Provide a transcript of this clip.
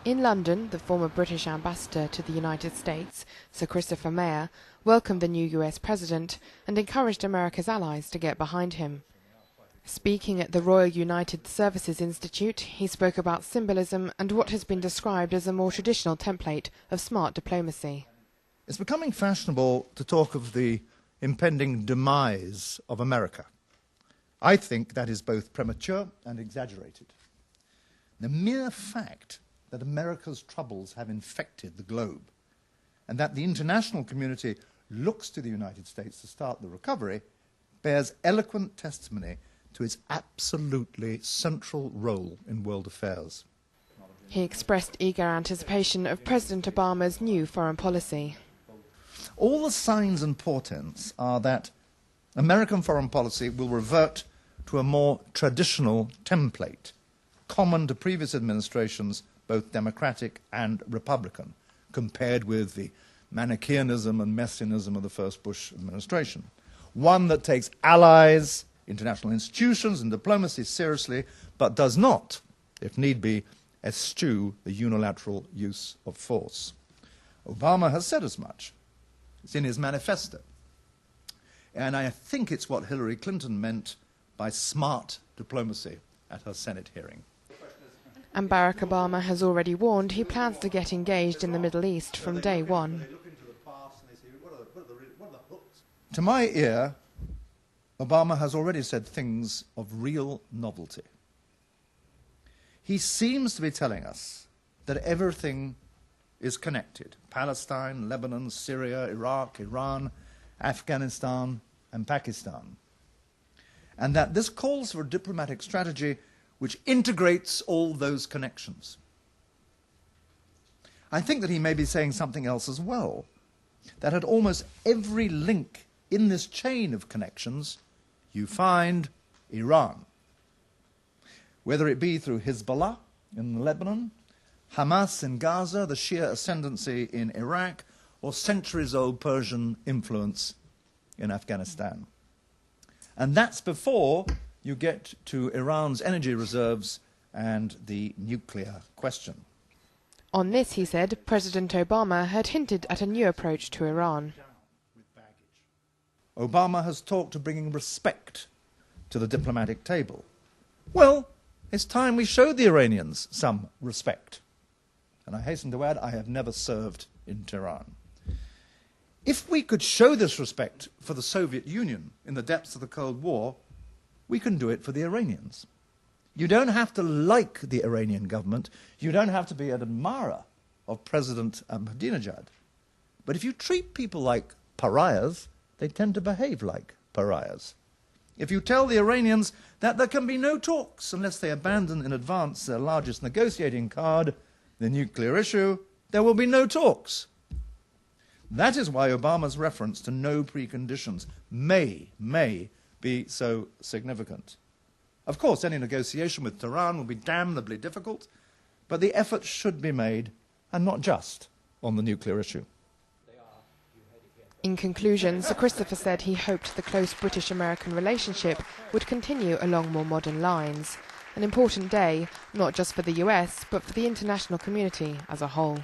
In London, the former British ambassador to the United States, Sir Christopher Meyer, welcomed the new US president and encouraged America's allies to get behind him. Speaking at the Royal United Services Institute, he spoke about symbolism and what has been described as a more traditional template of smart diplomacy. It's becoming fashionable to talk of the impending demise of America. I think that is both premature and exaggerated. The mere fact that America's troubles have infected the globe and that the international community looks to the United States to start the recovery bears eloquent testimony to its absolutely central role in world affairs. He expressed eager anticipation of President Obama's new foreign policy. All the signs and portents are that American foreign policy will revert to a more traditional template, common to previous administrations, both Democratic and Republican, compared with the Manichaeanism and Messianism of the first Bush administration. One that takes allies, international institutions and diplomacy seriously, but does not, if need be, eschew the unilateral use of force. Obama has said as much. It's in his manifesto. And I think it's what Hillary Clinton meant by smart diplomacy at her Senate hearing. And Barack Obama has already warned he plans to get engaged in the Middle East from day one. To my ear, Obama has already said things of real novelty. He seems to be telling us that everything is connected. Palestine, Lebanon, Syria, Iraq, Iran, Afghanistan, and Pakistan. And that this calls for a diplomatic strategy which integrates all those connections. I think that he may be saying something else as well, that at almost every link in this chain of connections, you find Iran. Whether it be through Hezbollah in Lebanon, Hamas in Gaza, the Shia ascendancy in Iraq, or centuries-old Persian influence in Afghanistan. And that's before you get to Iran's energy reserves and the nuclear question. On this, he said, President Obama had hinted at a new approach to Iran. Obama has talked of bringing respect to the diplomatic table. Well, it's time we showed the Iranians some respect. And I hasten to add, I have never served in Tehran. If we could show this respect for the Soviet Union in the depths of the Cold War, we can do it for the Iranians. You don't have to like the Iranian government. You don't have to be an admirer of President Ahmadinejad. But if you treat people like pariahs, they tend to behave like pariahs. If you tell the Iranians that there can be no talks unless they abandon in advance their largest negotiating card, the nuclear issue, there will be no talks. That is why Obama's reference to no preconditions may be so significant. Of course, any negotiation with Tehran will be damnably difficult, but the effort should be made, and not just on the nuclear issue. In conclusion, Sir Christopher said he hoped the close British-American relationship would continue along more modern lines. An important day, not just for the US, but for the international community as a whole.